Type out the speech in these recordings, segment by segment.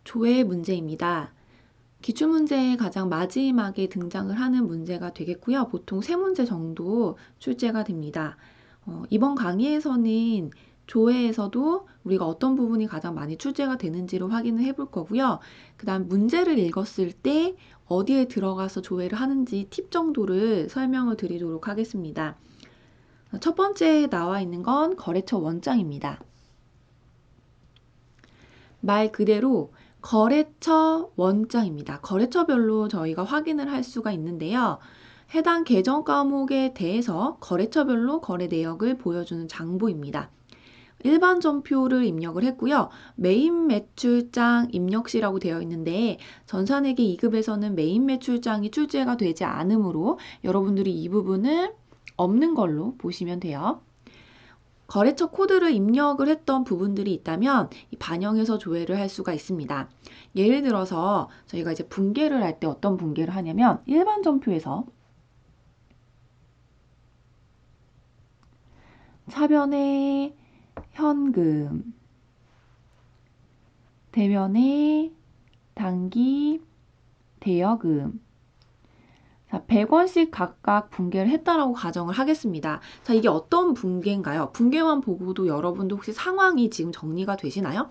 조회 문제입니다. 기출문제의 가장 마지막에 등장을 하는 문제가 되겠고요. 보통 3문제 정도 출제가 됩니다. 이번 강의에서는 조회에서도 우리가 어떤 부분이 가장 많이 출제가 되는지를 확인을 해볼 거고요. 그 다음 문제를 읽었을 때 어디에 들어가서 조회를 하는지 팁 정도를 설명을 드리도록 하겠습니다. 첫 번째 나와 있는 건 거래처 원장입니다. 말 그대로 거래처 원장입니다. 거래처별로 저희가 확인을 할 수가 있는데요. 해당 계정 과목에 대해서 거래처별로 거래 내역을 보여주는 장부입니다. 일반 전표를 입력을 했고요. 메인 매출장 입력시라고 되어 있는데 전산회계 2급에서는 메인 매출장이 출제가 되지 않으므로 여러분들이 이 부분을 없는 걸로 보시면 돼요. 거래처 코드를 입력을 했던 부분들이 있다면 반영해서 조회를 할 수가 있습니다. 예를 들어서 저희가 이제 분계를 할 때 어떤 분계를 하냐면 일반 전표에서 차변의 현금, 대변의 단기 대여금, 자, 100원씩 각각 분계를 했다라고 가정을 하겠습니다. 자, 이게 어떤 분계인가요? 분계만 보고도 여러분도 혹시 상황이 지금 정리가 되시나요?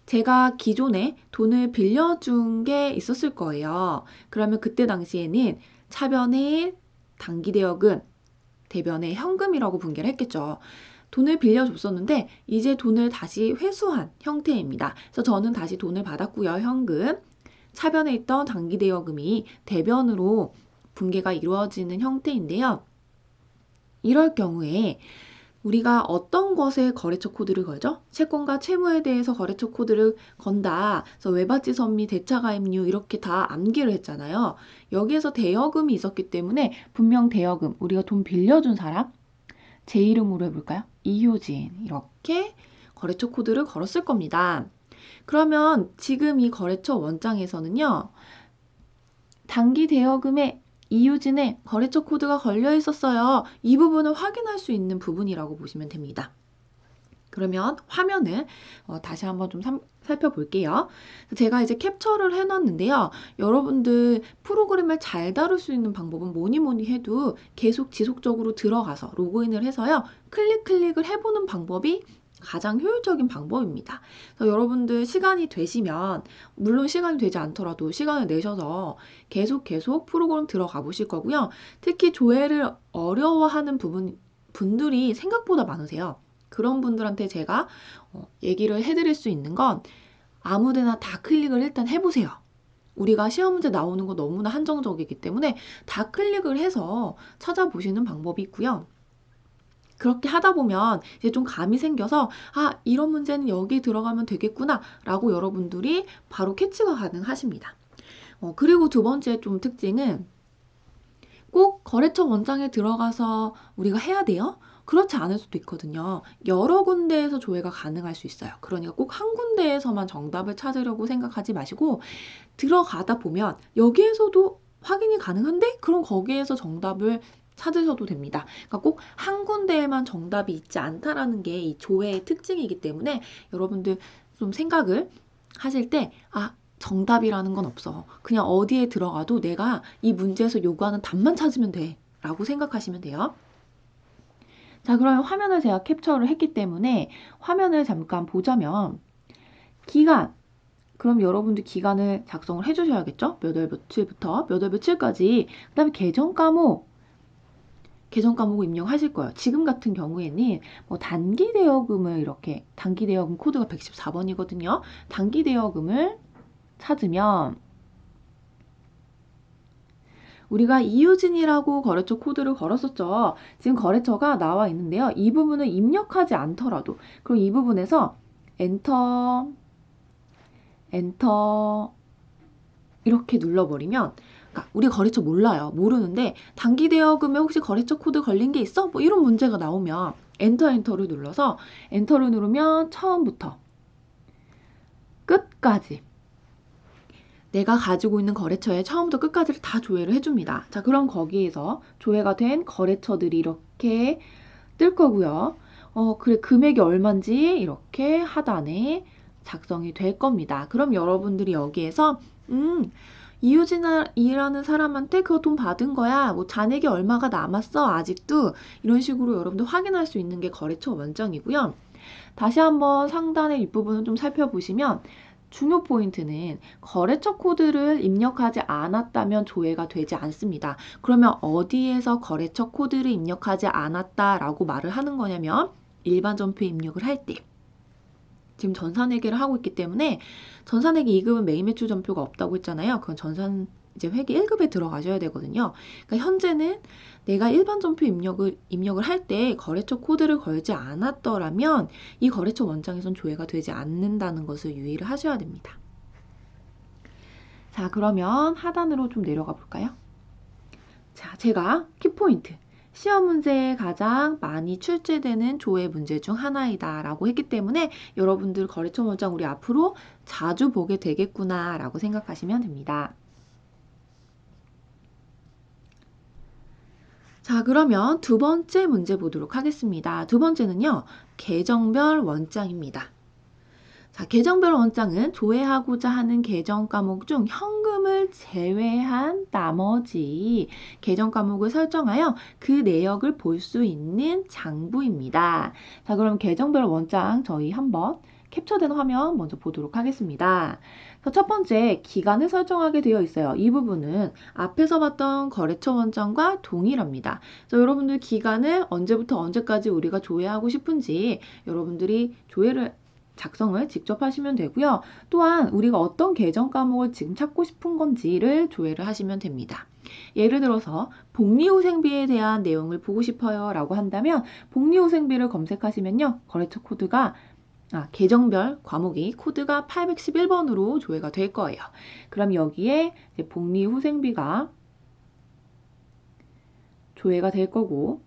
제가 기존에 돈을 빌려준 게 있었을 거예요. 그러면 그때 당시에는 차변의 단기 대여금, 대변의 현금이라고 분계를 했겠죠. 돈을 빌려줬었는데 이제 돈을 다시 회수한 형태입니다. 그래서 저는 다시 돈을 받았고요. 현금. 차변에 있던 단기 대여금이 대변으로 분계가 이루어지는 형태인데요. 이럴 경우에 우리가 어떤 것에 거래처 코드를 걸죠? 채권과 채무에 대해서 거래처 코드를 건다. 그래서 외바지 선미, 대차가입류 이렇게 다 암기를 했잖아요. 여기에서 대여금이 있었기 때문에 분명 대여금, 우리가 돈 빌려준 사람, 제 이름으로 해볼까요? 이효진 이렇게 거래처 코드를 걸었을 겁니다. 그러면 지금 이 거래처 원장에서는요. 단기 대여금에 이유진의 거래처 코드가 걸려 있었어요. 이 부분을 확인할 수 있는 부분이라고 보시면 됩니다. 그러면 화면을 다시 한번 좀 살펴볼게요. 제가 이제 캡처를 해놨는데요. 여러분들 프로그램을 잘 다룰 수 있는 방법은 뭐니 해도 계속 지속적으로 들어가서 로그인을 해서요. 클릭을 해보는 방법이 가장 효율적인 방법입니다. 그래서 여러분들 시간이 되시면 물론 시간이 되지 않더라도 시간을 내셔서 계속 프로그램 들어가 보실 거고요. 특히 조회를 어려워하는 분들이 생각보다 많으세요. 그런 분들한테 제가 얘기를 해드릴 수 있는 건 아무데나 다 클릭을 일단 해보세요. 우리가 시험 문제 나오는 거 너무나 한정적이기 때문에 다 클릭을 해서 찾아보시는 방법이 있고요. 그렇게 하다 보면 이제 좀 감이 생겨서 이런 문제는 여기 들어가면 되겠구나 라고 여러분들이 바로 캐치가 가능하십니다. 그리고 두 번째 좀 특징은 꼭 거래처 원장에 들어가서 우리가 해야 돼요? 그렇지 않을 수도 있거든요. 여러 군데에서 조회가 가능할 수 있어요. 그러니까 꼭 한 군데에서만 정답을 찾으려고 생각하지 마시고 들어가다 보면 여기에서도 확인이 가능한데? 그럼 거기에서 정답을 찾으셔도 됩니다. 그러니까 꼭 한 군데에만 정답이 있지 않다라는 게 이 조회의 특징이기 때문에 여러분들 좀 생각을 하실 때 정답이라는 건 없어. 그냥 어디에 들어가도 내가 이 문제에서 요구하는 답만 찾으면 돼. 라고 생각하시면 돼요. 자, 그러면 화면을 제가 캡처를 했기 때문에 화면을 잠깐 보자면 기간. 그럼 여러분들 기간을 작성을 해주셔야겠죠? 몇 월 며칠부터 몇 월 며칠까지. 그 다음에 계정 과목을 입력하실 거예요. 지금 같은 경우에는 뭐 단기 대여금을 이렇게 단기 대여금 코드가 114번이거든요. 단기 대여금을 찾으면 우리가 이유진이라고 거래처 코드를 걸었었죠. 지금 거래처가 나와 있는데요. 이 부분을 입력하지 않더라도 그럼 이 부분에서 엔터 이렇게 눌러버리면 그러니까 우리 거래처 몰라요. 모르는데 단기 대여금에 혹시 거래처 코드 걸린 게 있어? 뭐 이런 문제가 나오면 엔터를 눌러서 엔터를 누르면 처음부터 끝까지 내가 가지고 있는 거래처의 처음부터 끝까지를 다 조회를 해줍니다. 자, 그럼 거기에서 조회가 된 거래처들이 이렇게 뜰 거고요. 그래, 금액이 얼마인지 이렇게 하단에 작성이 될 겁니다. 그럼 여러분들이 여기에서 이유진이라는 사람한테 그거 돈 받은 거야. 뭐 잔액이 얼마가 남았어. 아직도. 이런 식으로 여러분들 확인할 수 있는 게 거래처 원장이고요. 다시 한번 상단의 윗부분을 좀 살펴보시면 중요 포인트는 거래처 코드를 입력하지 않았다면 조회가 되지 않습니다. 그러면 어디에서 거래처 코드를 입력하지 않았다라고 말을 하는 거냐면 일반 전표 입력을 할 때. 지금 전산회계를 하고 있기 때문에 전산회계 2급은 매일 매출 전표가 없다고 했잖아요. 그건 전산 이제 회계 1급에 들어가셔야 되거든요. 그러니까 현재는 내가 일반 전표 입력을 할 때 거래처 코드를 걸지 않았더라면 이 거래처 원장에선 조회가 되지 않는다는 것을 유의를 하셔야 됩니다. 자, 그러면 하단으로 좀 내려가 볼까요? 자, 제가 키포인트. 시험 문제에 가장 많이 출제되는 조회 문제 중 하나이다 라고 했기 때문에 여러분들 거래처 원장 우리 앞으로 자주 보게 되겠구나 라고 생각하시면 됩니다. 자, 그러면 두 번째 문제 보도록 하겠습니다. 두 번째는요, 계정별 원장입니다. 자, 계정별 원장은 조회하고자 하는 계정 과목 중 현금을 제외한 나머지 계정 과목을 설정하여 그 내역을 볼 수 있는 장부입니다. 자, 그럼 계정별 원장 저희 한번 캡처된 화면 먼저 보도록 하겠습니다. 첫 번째, 기간을 설정하게 되어 있어요. 이 부분은 앞에서 봤던 거래처 원장과 동일합니다. 그래서 여러분들 기간을 언제부터 언제까지 우리가 조회하고 싶은지 여러분들이 작성을 직접 하시면 되고요. 또한 우리가 어떤 계정 과목을 지금 찾고 싶은 건지를 조회를 하시면 됩니다. 예를 들어서 복리후생비에 대한 내용을 보고 싶어요 라고 한다면 복리후생비를 검색하시면요. 거래처 코드가 계정별 과목이 코드가 811번으로 조회가 될 거예요. 그럼 여기에 이제 복리후생비가 조회가 될 거고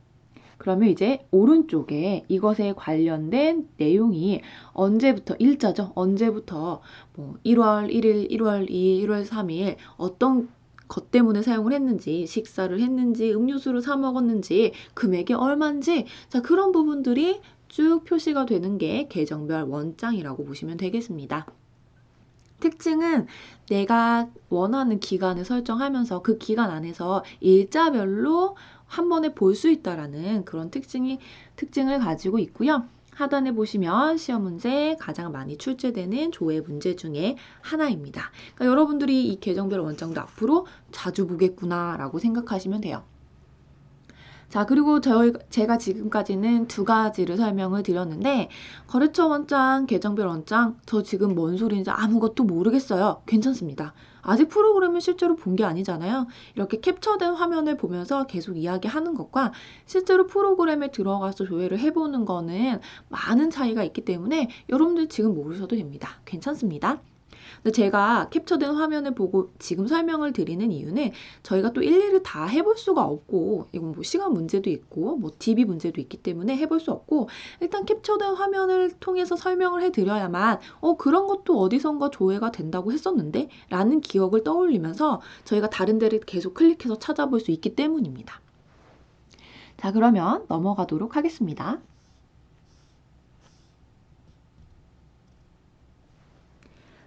그러면 이제 오른쪽에 이것에 관련된 내용이 언제부터 일자죠. 언제부터 뭐 1월 1일, 1월 2일, 1월 3일 어떤 것 때문에 사용을 했는지, 식사를 했는지, 음료수를 사 먹었는지, 금액이 얼마인지 자 그런 부분들이 쭉 표시가 되는 게 계정별 원장이라고 보시면 되겠습니다. 특징은 내가 원하는 기간을 설정하면서 그 기간 안에서 일자별로 한 번에 볼 수 있다라는 그런 특징을 가지고 있고요. 하단에 보시면 시험 문제 가장 많이 출제되는 조회 문제 중에 하나입니다. 그러니까 여러분들이 이 계정별 원장도 앞으로 자주 보겠구나라고 생각하시면 돼요. 자, 그리고 제가 지금까지는 두 가지를 설명을 드렸는데 거래처 원장, 계정별 원장 저 지금 뭔 소리인지 아무것도 모르겠어요. 괜찮습니다. 아직 프로그램을 실제로 본 게 아니잖아요. 이렇게 캡처된 화면을 보면서 계속 이야기하는 것과 실제로 프로그램에 들어가서 조회를 해보는 거는 많은 차이가 있기 때문에 여러분들 지금 모르셔도 됩니다. 괜찮습니다. 근데 제가 캡처된 화면을 보고 지금 설명을 드리는 이유는 저희가 또 일일이 다 해볼 수가 없고 이건 뭐 시간 문제도 있고 뭐 DB 문제도 있기 때문에 해볼 수 없고 일단 캡처된 화면을 통해서 설명을 해드려야만 그런 것도 어디선가 조회가 된다고 했었는데 라는 기억을 떠올리면서 저희가 다른 데를 계속 클릭해서 찾아볼 수 있기 때문입니다. 자, 그러면 넘어가도록 하겠습니다.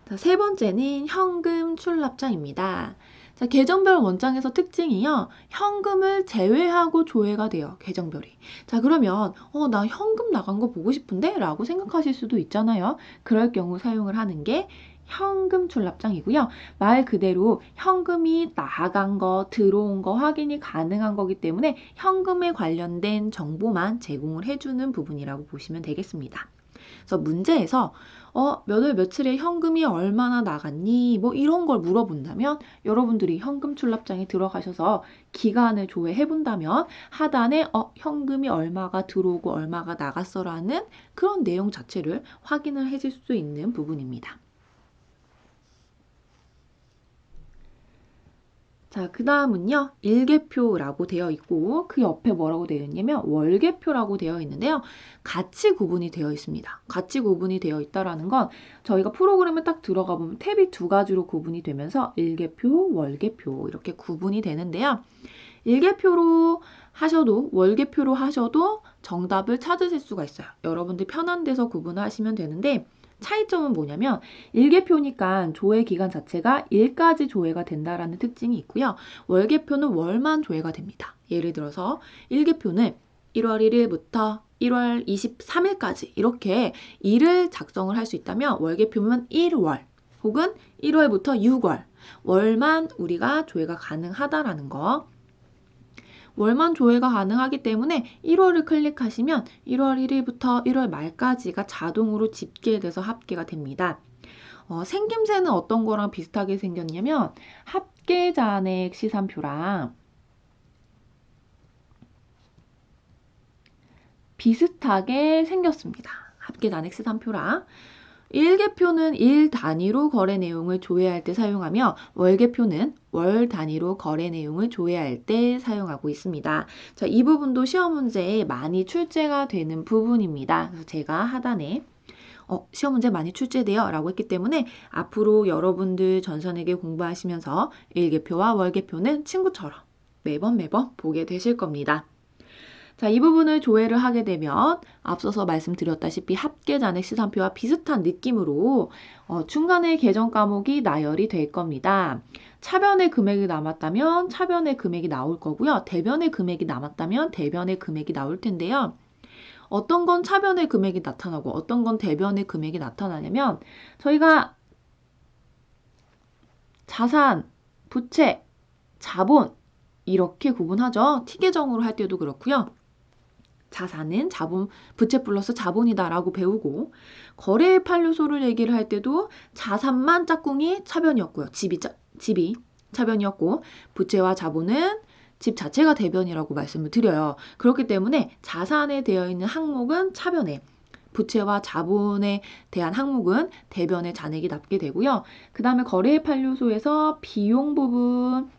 자, 세 번째는 현금 출납장입니다. 자, 계정별 원장에서 특징이요. 현금을 제외하고 조회가 돼요. 계정별이. 자, 그러면 나 현금 나간 거 보고 싶은데? 라고 생각하실 수도 있잖아요. 그럴 경우 사용을 하는 게 현금 출납장이고요. 말 그대로 현금이 나간 거, 들어온 거 확인이 가능한 거기 때문에 현금에 관련된 정보만 제공을 해주는 부분이라고 보시면 되겠습니다. 그래서 문제에서 몇 월 며칠에 현금이 얼마나 나갔니? 뭐 이런 걸 물어본다면 여러분들이 현금 출납장에 들어가셔서 기간을 조회해 본다면 하단에 현금이 얼마가 들어오고 얼마가 나갔어라는 그런 내용 자체를 확인을 해줄 수 있는 부분입니다. 자, 그 다음은요, 일개표라고 되어 있고, 그 옆에 뭐라고 되어 있냐면, 월개표라고 되어 있는데요, 같이 구분이 되어 있습니다. 같이 구분이 되어 있다라는 건, 저희가 프로그램에 딱 들어가 보면 탭이 두 가지로 구분이 되면서, 일개표, 월개표, 이렇게 구분이 되는데요. 일개표로 하셔도, 월개표로 하셔도 정답을 찾으실 수가 있어요. 여러분들 편한 데서 구분하시면 되는데, 차이점은 뭐냐면 일개표니까 조회 기간 자체가 일까지 조회가 된다라는 특징이 있고요. 월개표는 월만 조회가 됩니다. 예를 들어서 일개표는 1월 1일부터 1월 23일까지 이렇게 일을 작성을 할 수 있다면 월개표면 1월 혹은 1월부터 6월 월만 우리가 조회가 가능하다라는 거. 월만 조회가 가능하기 때문에 1월을 클릭하시면 1월 1일부터 1월 말까지가 자동으로 집계돼서 합계가 됩니다. 생김새는 어떤 거랑 비슷하게 생겼냐면 합계 잔액 시산표랑 비슷하게 생겼습니다. 합계 잔액 시산표랑 일개표는 일 단위로 거래 내용을 조회할 때 사용하며 월개표는 월 단위로 거래 내용을 조회할 때 사용하고 있습니다. 자, 이 부분도 시험 문제에 많이 출제가 되는 부분입니다. 그래서 제가 하단에 시험 문제 많이 출제돼요 라고 했기 때문에 앞으로 여러분들 전산회계 공부하시면서 일개표와 월개표는 친구처럼 매번 보게 되실 겁니다. 자, 이 부분을 조회를 하게 되면 앞서서 말씀드렸다시피 합계 잔액 시산표와 비슷한 느낌으로 중간에 계정 과목이 나열이 될 겁니다. 차변의 금액이 남았다면 차변의 금액이 나올 거고요. 대변의 금액이 남았다면 대변의 금액이 나올 텐데요. 어떤 건 차변의 금액이 나타나고 어떤 건 대변의 금액이 나타나냐면 저희가 자산, 부채, 자본 이렇게 구분하죠. T계정으로 할 때도 그렇고요. 자산은 자본, 부채 플러스 자본이다라고 배우고 거래의 판료소를 얘기를 할 때도 자산만 짝꿍이 차변이었고요. 집이 차변이었고 부채와 자본은 집 자체가 대변이라고 말씀을 드려요. 그렇기 때문에 자산에 되어 있는 항목은 차변에 부채와 자본에 대한 항목은 대변에 잔액이 남게 되고요. 그 다음에 거래의 판료소에서 비용 부분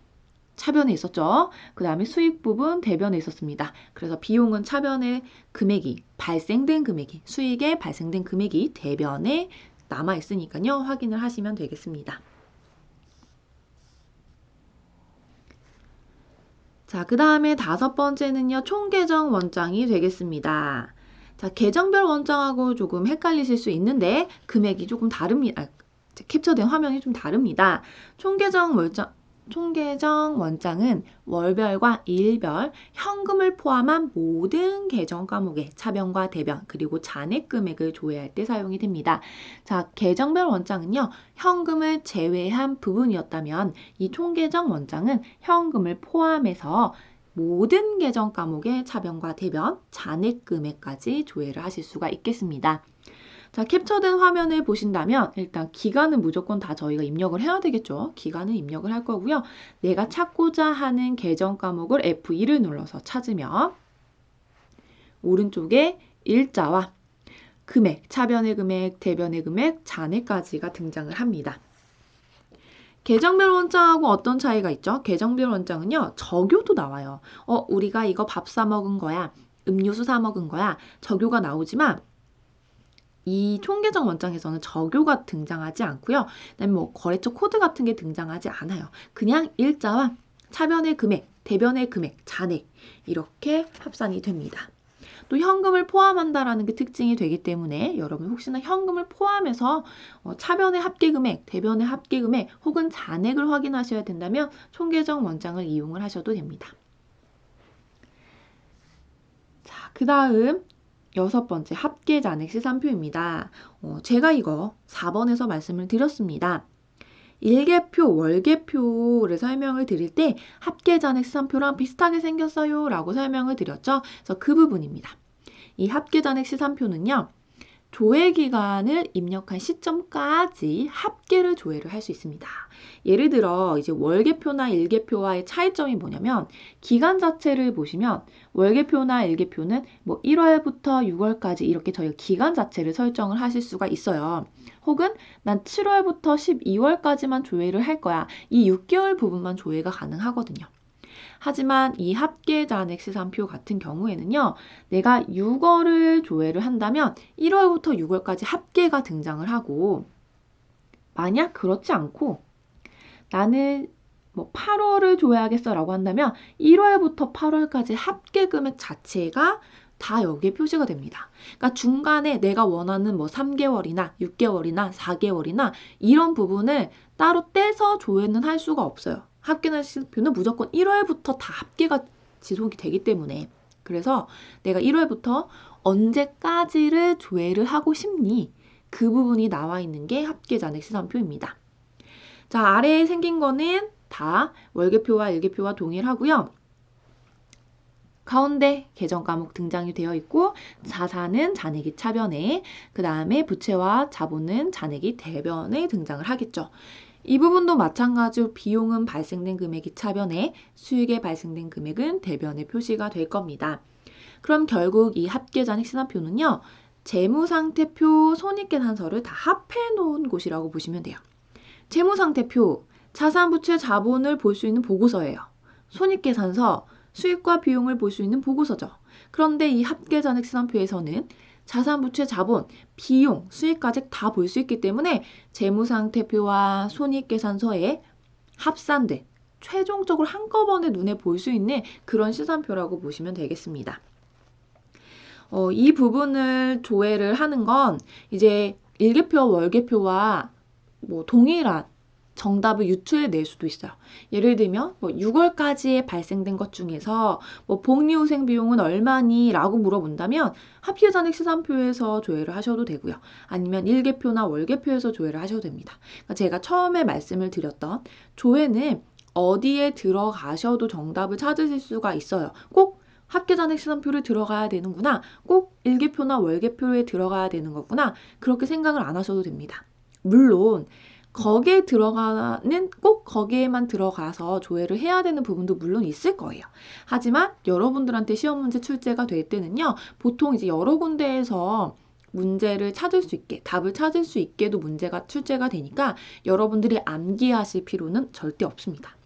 차변에 있었죠. 그 다음에 수익 부분 대변에 있었습니다. 그래서 비용은 차변의 금액이 발생된 금액이 수익에 발생된 금액이 대변에 남아 있으니까요. 확인을 하시면 되겠습니다. 자, 그 다음에 5번째는요. 총계정 원장이 되겠습니다. 자, 계정별 원장하고 조금 헷갈리실 수 있는데 금액이 조금 다릅니다. 캡처된 화면이 좀 다릅니다. 총계정 원장은 월별과 일별, 현금을 포함한 모든 계정 과목의 차변과 대변, 그리고 잔액 금액을 조회할 때 사용이 됩니다. 자, 계정별 원장은요, 현금을 제외한 부분이었다면 이 총계정 원장은 현금을 포함해서 모든 계정 과목의 차변과 대변, 잔액 금액까지 조회를 하실 수가 있겠습니다. 자, 캡처된 화면을 보신다면 일단 기간은 무조건 다 저희가 입력을 해야 되겠죠. 기간은 입력을 할 거고요. 내가 찾고자 하는 계정 과목을 F2를 눌러서 찾으면 오른쪽에 일자와 금액, 차변의 금액, 대변의 금액, 잔액까지가 등장을 합니다. 계정별 원장하고 어떤 차이가 있죠? 계정별 원장은요, 적요도 나와요. 우리가 이거 밥 사 먹은 거야, 음료수 사 먹은 거야, 적요가 나오지만 이 총계정 원장에서는 적요가 등장하지 않고요. 그다음에 뭐 거래처 코드 같은 게 등장하지 않아요. 그냥 일자와 차변의 금액, 대변의 금액, 잔액 이렇게 합산이 됩니다. 또 현금을 포함한다라는 게 특징이 되기 때문에 여러분 혹시나 현금을 포함해서 차변의 합계금액, 대변의 합계금액 혹은 잔액을 확인하셔야 된다면 총계정 원장을 이용을 하셔도 됩니다. 자, 그 다음 6번째 합계 잔액 시산표입니다. 제가 이거 4번에서 말씀을 드렸습니다. 일개표, 월개표를 설명을 드릴 때 합계 잔액 시산표랑 비슷하게 생겼어요 라고 설명을 드렸죠. 그래서 그 부분입니다. 이 합계 잔액 시산표는요. 조회 기간을 입력한 시점까지 합계를 조회를 할 수 있습니다. 예를 들어 이제 월개표나 일개표와의 차이점이 뭐냐면 기간 자체를 보시면 월개표나 일개표는 뭐 1월부터 6월까지 이렇게 저희가 기간 자체를 설정을 하실 수가 있어요. 혹은 난 7월부터 12월까지만 조회를 할 거야. 이 6개월 부분만 조회가 가능하거든요. 하지만 이 합계 잔액 시산표 같은 경우에는요. 내가 6월을 조회를 한다면 1월부터 6월까지 합계가 등장을 하고 만약 그렇지 않고 나는 뭐 8월을 조회하겠어 라고 한다면 1월부터 8월까지 합계 금액 자체가 다 여기에 표시가 됩니다. 그러니까 중간에 내가 원하는 뭐 3개월이나 6개월이나 4개월이나 이런 부분을 따로 떼서 조회는 할 수가 없어요. 합계난 시간표는 무조건 1월부터 다 합계가 지속이 되기 때문에. 그래서 내가 1월부터 언제까지를 조회를 하고 싶니? 그 부분이 나와 있는 게 합계 잔액 시간표입니다. 자, 아래에 생긴 거는 다 월계표와 일계표와 동일하고요. 가운데 계정 과목 등장이 되어 있고 자산은 잔액이 차변에, 그 다음에 부채와 자본은 잔액이 대변에 등장을 하겠죠. 이 부분도 마찬가지로 비용은 발생된 금액이 차변에, 수익에 발생된 금액은 대변에 표시가 될 겁니다. 그럼 결국 이 합계잔액 시나표는요. 재무상태표, 손익계산서를 다 합해 놓은 곳이라고 보시면 돼요. 재무상태표, 자산, 부채, 자본을 볼 수 있는 보고서예요. 손익계산서, 수익과 비용을 볼 수 있는 보고서죠. 그런데 이 합계잔액 시나표에서는 자산, 부채, 자본, 비용, 수익까지 다 볼 수 있기 때문에 재무상태표와 손익계산서에 합산된 최종적으로 한꺼번에 눈에 볼 수 있는 그런 시산표라고 보시면 되겠습니다. 이 부분을 조회를 하는 건 이제 일계표, 월계표와 뭐 동일한 정답을 유추해낼 수도 있어요. 예를 들면 뭐 6월까지에 발생된 것 중에서 뭐 복리후생 비용은 얼마니? 라고 물어본다면 합계잔액 시산표에서 조회를 하셔도 되고요. 아니면 일계표나 월계표에서 조회를 하셔도 됩니다. 그러니까 제가 처음에 말씀을 드렸던 조회는 어디에 들어가셔도 정답을 찾으실 수가 있어요. 꼭 합계잔액 시산표를 들어가야 되는구나. 꼭 일계표나 월계표에 들어가야 되는 거구나. 그렇게 생각을 안 하셔도 됩니다. 물론 거기에 들어가는 꼭 거기에만 들어가서 조회를 해야 되는 부분도 물론 있을 거예요. 하지만 여러분들한테 시험 문제 출제가 될 때는요. 보통 이제 여러 군데에서 문제를 찾을 수 있게, 답을 찾을 수 있게도 문제가 출제가 되니까 여러분들이 암기하실 필요는 절대 없습니다.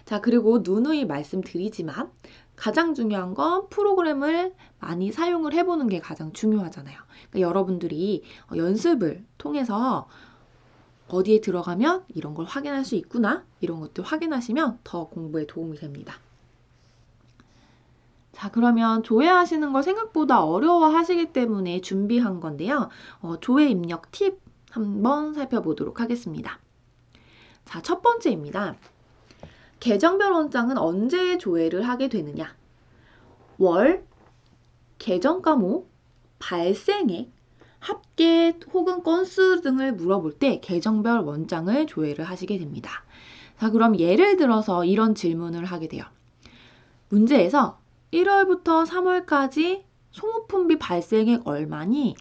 자, 그리고 누누이 말씀드리지만 가장 중요한 건 프로그램을 많이 사용을 해보는 게 가장 중요하잖아요. 그러니까 여러분들이 연습을 통해서 어디에 들어가면 이런 걸 확인할 수 있구나, 이런 것들 확인하시면 더 공부에 도움이 됩니다. 자, 그러면 조회하시는 걸 생각보다 어려워하시기 때문에 준비한 건데요. 조회 입력 팁 한번 살펴보도록 하겠습니다. 자, 첫 번째입니다. 계정별 원장은 언제 조회를 하게 되느냐? 월, 계정 과목, 발생액, 합계 혹은 건수 등을 물어볼 때 계정별 원장을 조회를 하시게 됩니다. 자, 그럼 예를 들어서 이런 질문을 하게 돼요. 문제에서 1월부터 3월까지 소모품비 발생액 얼마니?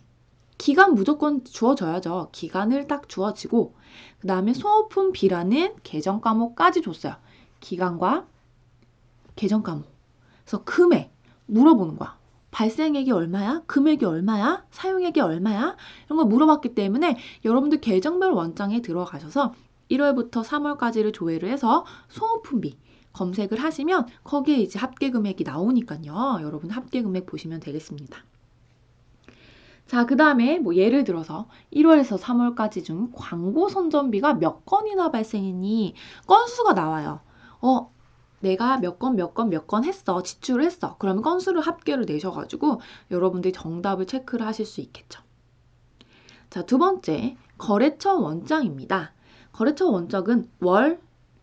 기간 무조건 주어져야죠. 기간을 딱 주어지고 그 다음에 소모품비라는 계정 과목까지 줬어요. 기간과 계정 과목. 그래서 금액 물어보는 거야. 발생액이 얼마야? 금액이 얼마야? 사용액이 얼마야? 이런 걸 물어봤기 때문에 여러분들 계정별 원장에 들어가셔서 1월부터 3월까지를 조회를 해서 소모품비 검색을 하시면 거기에 이제 합계 금액이 나오니까요. 여러분 합계 금액 보시면 되겠습니다. 자, 그 다음에 뭐 예를 들어서 1월에서 3월까지 중 광고 선전비가 몇 건이나 발생했니? 건수가 나와요. 내가 몇 건 했어. 지출을 했어. 그러면 건수를 합계를 내셔가지고 여러분들이 정답을 체크를 하실 수 있겠죠. 자, 두 번째, 거래처 원장입니다. 거래처 원장은 월,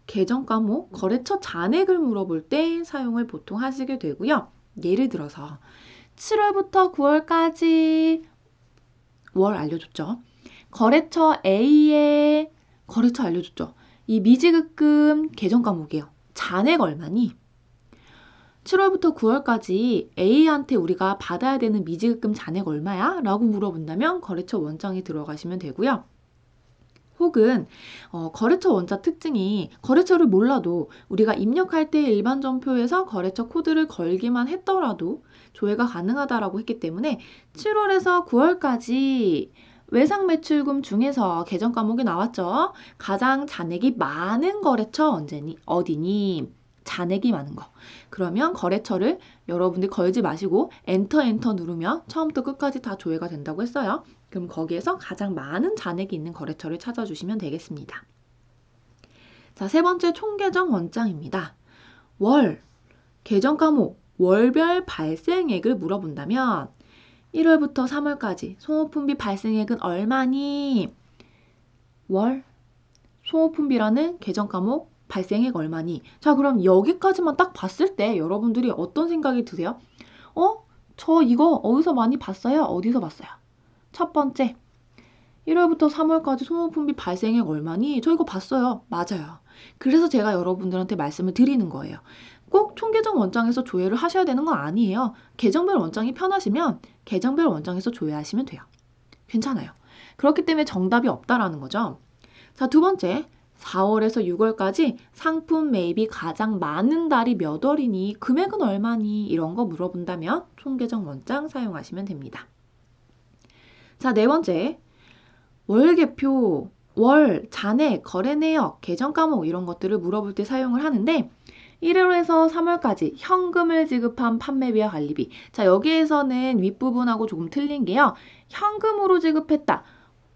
계정 과목, 거래처 잔액을 물어볼 때 사용을 보통 하시게 되고요. 예를 들어서 7월부터 9월까지 월 알려줬죠. 거래처 A의 거래처 알려줬죠. 이 미지급금 계정 과목이에요. 잔액 얼마니? 7월부터 9월까지 A한테 우리가 받아야 되는 미지급금 잔액 얼마야? 라고 물어본다면 거래처 원장에 들어가시면 되고요. 혹은 거래처 원자 특징이 거래처를 몰라도 우리가 입력할 때 일반 점표에서 거래처 코드를 걸기만 했더라도 조회가 가능하다라고 했기 때문에 7월에서 9월까지 외상 매출금 중에서 계정 과목이 나왔죠. 가장 잔액이 많은 거래처 어디니? 잔액이 많은 거. 그러면 거래처를 여러분들 걸지 마시고 엔터 누르면 처음부터 끝까지 다 조회가 된다고 했어요. 그럼 거기에서 가장 많은 잔액이 있는 거래처를 찾아주시면 되겠습니다. 자, 세 번째 총계정 원장입니다. 월, 계정 과목, 월별 발생액을 물어본다면 1월부터 3월까지 소모품비 발생액은 얼마니? 월 소모품비라는 계정 과목 발생액 얼마니? 자, 그럼 여기까지만 딱 봤을 때 여러분들이 어떤 생각이 드세요? 저 이거 어디서 많이 봤어요? 어디서 봤어요? 첫 번째, 1월부터 3월까지 소모품비 발생액 얼마니? 저 이거 봤어요. 맞아요. 그래서 제가 여러분들한테 말씀을 드리는 거예요. 꼭 총계정 원장에서 조회를 하셔야 되는 건 아니에요. 계정별 원장이 편하시면 계정별 원장에서 조회하시면 돼요. 괜찮아요. 그렇기 때문에 정답이 없다라는 거죠. 자, 두 번째, 4월에서 6월까지 상품 매입이 가장 많은 달이 몇 월이니? 금액은 얼마니? 이런 거 물어본다면 총계정 원장 사용하시면 됩니다. 자, 네 번째, 월계표, 월, 잔액, 거래 내역, 계정 과목 이런 것들을 물어볼 때 사용을 하는데 1월에서 3월까지 현금을 지급한 판매비와 관리비. 자, 여기에서는 윗부분하고 조금 틀린 게요. 현금으로 지급했다.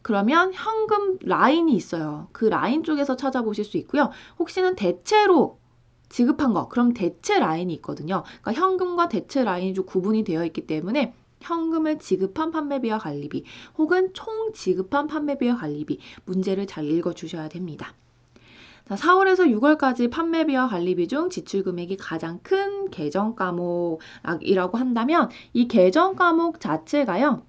그러면 현금 라인이 있어요. 그 라인 쪽에서 찾아보실 수 있고요. 혹시는 대체로 지급한 거, 그럼 대체 라인이 있거든요. 그러니까 현금과 대체 라인이 좀 구분이 되어 있기 때문에 현금을 지급한 판매비와 관리비 혹은 총 지급한 판매비와 관리비 문제를 잘 읽어주셔야 됩니다. 자, 4월에서 6월까지 판매비와 관리비 중 지출 금액이 가장 큰 계정 과목이라고 한다면 이 계정 과목 자체가요.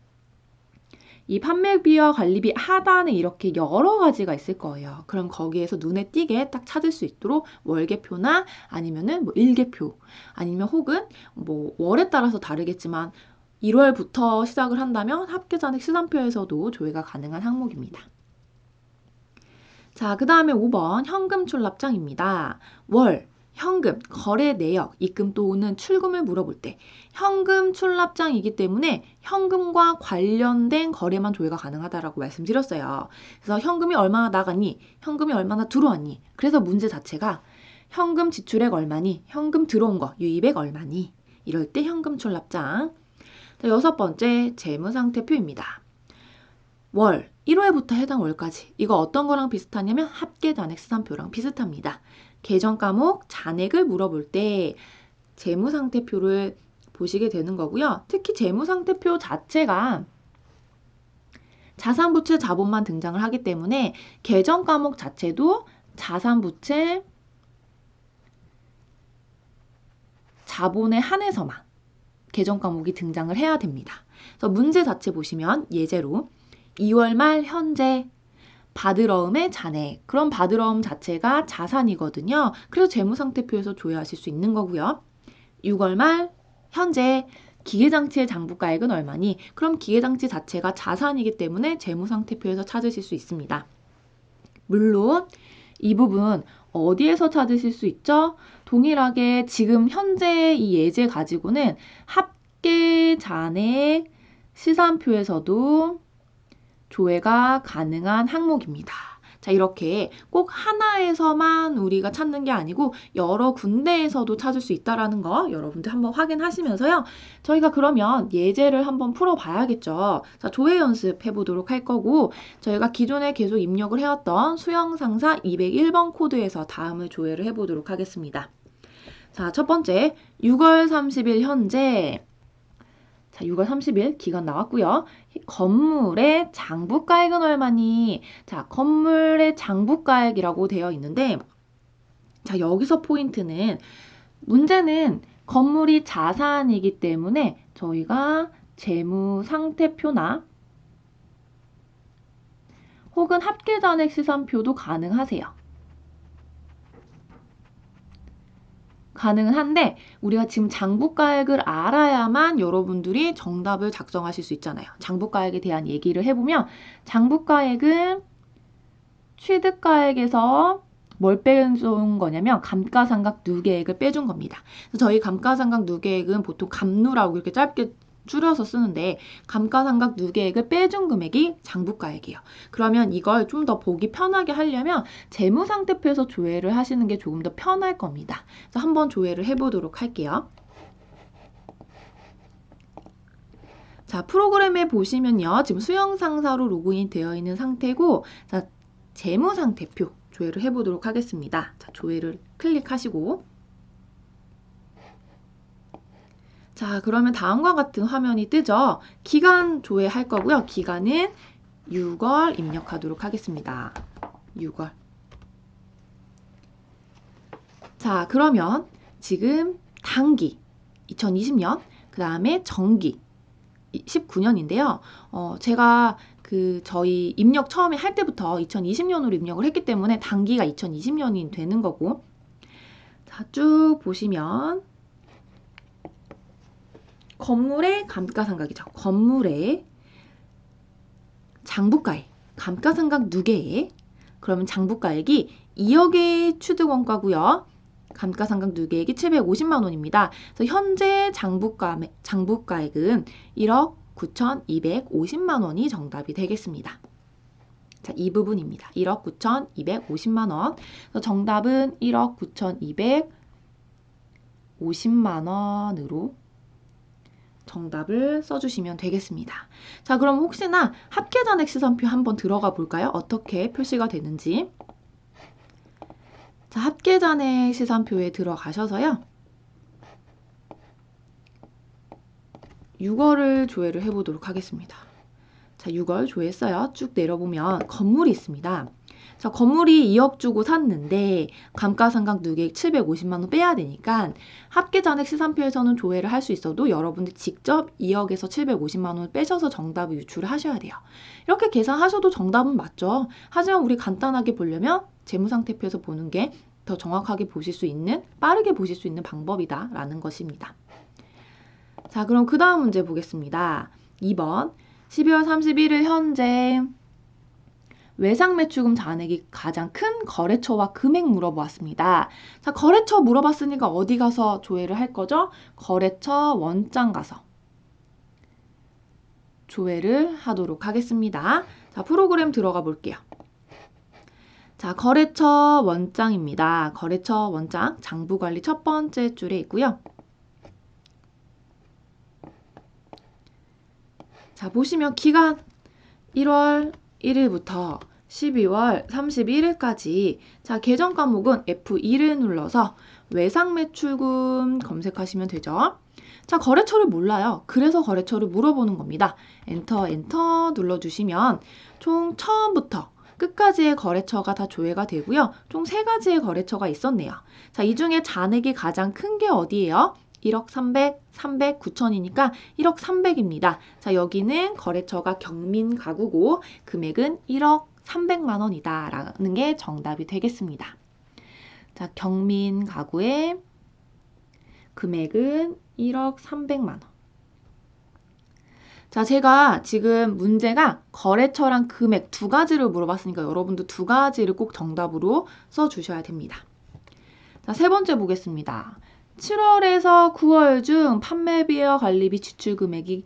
이 판매비와 관리비 하단에 이렇게 여러 가지가 있을 거예요. 그럼 거기에서 눈에 띄게 딱 찾을 수 있도록 월계표나 아니면은 뭐 일계표 아니면 혹은 뭐 월에 따라서 다르겠지만 1월부터 시작을 한다면 합계잔액 시산표에서도 조회가 가능한 항목입니다. 자, 그 다음에 5번 현금 출납장입니다. 월, 현금, 거래 내역, 입금 또는 출금을 물어볼 때 현금 출납장이기 때문에 현금과 관련된 거래만 조회가 가능하다라고 말씀드렸어요. 그래서 현금이 얼마나 나갔니? 현금이 얼마나 들어왔니? 그래서 문제 자체가 현금 지출액 얼마니? 현금 들어온 거, 유입액 얼마니? 이럴 때 현금 출납장. 자, 여섯 번째 재무상태표입니다. 월, 1월부터 해당 월까지. 이거 어떤 거랑 비슷하냐면 합계 잔액 시산표랑 비슷합니다. 계정 과목 잔액을 물어볼 때 재무상태표를 보시게 되는 거고요. 특히 재무상태표 자체가 자산부채 자본만 등장을 하기 때문에 계정 과목 자체도 자산부채 자본에 한해서만 계정 과목이 등장을 해야 됩니다. 그래서 문제 자체 보시면 예제로 2월 말 현재 바드러움의 잔액. 그럼 바드러움 자체가 자산이거든요. 그래서 재무상태표에서 조회하실 수 있는 거고요. 6월 말 현재 기계장치의 장부가액은 얼마니? 그럼 기계장치 자체가 자산이기 때문에 재무상태표에서 찾으실 수 있습니다. 물론 이 부분 어디에서 찾으실 수 있죠? 동일하게 지금 현재 이 예제 가지고는 합계 잔액 시산표에서도 조회가 가능한 항목입니다. 자, 이렇게 꼭 하나에서만 우리가 찾는 게 아니고 여러 군데에서도 찾을 수 있다는 거 여러분들 한번 확인하시면서요. 저희가 그러면 예제를 한번 풀어봐야겠죠. 자, 조회 연습해 보도록 할 거고 저희가 기존에 계속 입력을 해왔던 수형상사 201번 코드에서 다음을 조회를 해보도록 하겠습니다. 자, 첫 번째 6월 30일 현재 자, 6월 30일 기간 나왔고요. 건물의 장부가액은 얼마니? 자, 건물의 장부가액이라고 되어 있는데 자, 여기서 포인트는 문제는 건물이 자산이기 때문에 저희가 재무상태표나 혹은 합계잔액 시산표도 가능하세요. 가능은 한데 우리가 지금 장부가액을 알아야만 여러분들이 정답을 작성하실 수 있잖아요. 장부가액에 대한 얘기를 해보면 장부가액은 취득가액에서 뭘 빼준 거냐면 감가상각 누계액을 빼준 겁니다. 그래서 저희 감가상각 누계액은 보통 감누라고 이렇게 짧게 줄여서 쓰는데 감가상각 누계액을 빼준 금액이 장부가액이에요. 그러면 이걸 좀 더 보기 편하게 하려면 재무상태표에서 조회를 하시는 게 조금 더 편할 겁니다. 그래서 한번 조회를 해보도록 할게요. 자, 프로그램에 보시면요. 지금 수형상사로 로그인 되어 있는 상태고 자, 재무상태표 조회를 해보도록 하겠습니다. 자, 조회를 클릭하시고 자, 그러면 다음과 같은 화면이 뜨죠? 기간 조회할 거고요. 기간은 6월 입력하도록 하겠습니다. 6월. 자, 그러면 지금 단기 2020년, 그 다음에 정기 19년인데요. 제가 저희 입력 처음에 할 때부터 2020년으로 입력을 했기 때문에 단기가 2020년이 되는 거고, 자, 쭉 보시면 건물의 감가상각이죠. 건물의 장부가액, 감가상각 누계액. 그러면 장부가액이 2억의 취득원가고요. 감가상각 누계액이 750만 원입니다. 그래서 현재 장부가액은 1억 9,250만 원이 정답이 되겠습니다. 자, 이 부분입니다. 1억 9,250만 원. 그래서 정답은 1억 9,250만 원으로 정답을 써주시면 되겠습니다. 자, 그럼 혹시나 합계잔액 시산표 한번 들어가 볼까요? 어떻게 표시가 되는지. 자, 합계잔액 시산표에 들어가셔서요. 6월을 조회를 해보도록 하겠습니다. 자, 6월 조회했어요. 쭉 내려보면 건물이 있습니다. 자, 건물이 2억 주고 샀는데 감가상각 누계액 750만 원 빼야 되니까 합계잔액 시산표에서는 조회를 할 수 있어도 여러분들 직접 2억에서 750만 원을 빼셔서 정답을 유출을 하셔야 돼요. 이렇게 계산하셔도 정답은 맞죠. 하지만 우리 간단하게 보려면 재무상태표에서 보는 게 더 정확하게 보실 수 있는, 빠르게 보실 수 있는 방법이다라는 것입니다. 자, 그럼 그 다음 문제 보겠습니다. 2번 12월 31일 현재 외상매출금 잔액이 가장 큰 거래처와 금액 물어보았습니다. 자, 거래처 물어봤으니까 어디 가서 조회를 할 거죠? 거래처 원장 가서 조회를 하도록 하겠습니다. 자, 프로그램 들어가 볼게요. 자, 거래처 원장입니다. 거래처 원장 장부관리 첫 번째 줄에 있고요. 자, 보시면 기간 1월 1일부터 12월 31일까지. 자, 계정 과목은 F2를 눌러서 외상매출금 검색하시면 되죠. 자, 거래처를 몰라요. 그래서 거래처를 물어보는 겁니다. 엔터 눌러주시면 총 처음부터 끝까지의 거래처가 다 조회가 되고요. 총 3가지의 거래처가 있었네요. 자, 이 중에 잔액이 가장 큰 게 어디예요? 1억 300, 300, 9천이니까 1억 300입니다. 자, 여기는 거래처가 경민 가구고 금액은 1억 300만 원이다 라는 게 정답이 되겠습니다. 자, 경민 가구의 금액은 1억 300만 원. 자, 제가 지금 문제가 거래처랑 금액 2가지를 물어봤으니까 여러분도 2가지를 꼭 정답으로 써주셔야 됩니다. 자, 3번째 보겠습니다. 7월에서 9월 중 판매비와 관리비 지출 금액이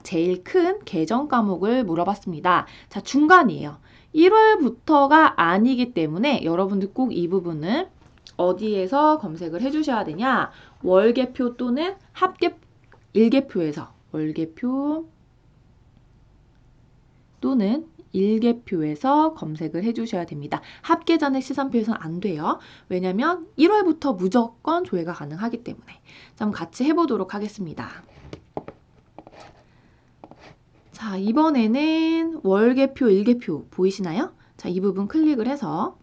제일 큰 계정 과목을 물어봤습니다. 자, 중간이에요. 1월부터가 아니기 때문에 여러분들 꼭 이 부분을 어디에서 검색을 해주셔야 되냐? 월계표 또는 일계표에서 월계표 또는 일계표에서 검색을 해주셔야 됩니다. 합계잔액 시산표에서는 안 돼요. 왜냐면 1월부터 무조건 조회가 가능하기 때문에. 자, 한번 같이 해보도록 하겠습니다. 자, 이번에는 월계표, 일계표 보이시나요? 자, 이 부분 클릭을 해서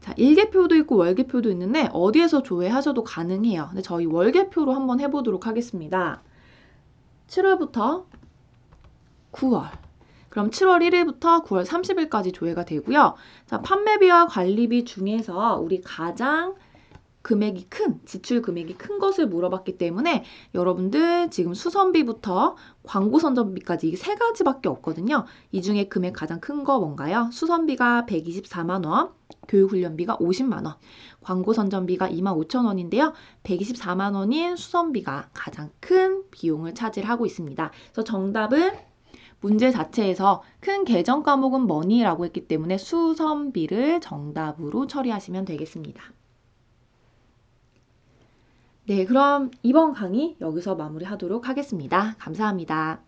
자, 일계표도 있고 월계표도 있는데 어디에서 조회하셔도 가능해요. 근데 저희 월계표로 한번 해보도록 하겠습니다. 7월부터 9월. 그럼 7월 1일부터 9월 30일까지 조회가 되고요. 자, 판매비와 관리비 중에서 우리 가장 금액이 큰, 지출 금액이 큰 것을 물어봤기 때문에 여러분들 지금 수선비부터 광고 선전비까지 이 3가지밖에 없거든요. 이 중에 금액 가장 큰 거 뭔가요? 수선비가 124만 원, 교육훈련비가 50만 원, 광고 선전비가 25,000원인데요. 124만 원인 수선비가 가장 큰 비용을 차지하고 있습니다. 그래서 정답은 문제 자체에서 큰 계정 과목은 뭐니라고 했기 때문에 수선비를 정답으로 처리하시면 되겠습니다. 네, 그럼 이번 강의 여기서 마무리하도록 하겠습니다. 감사합니다.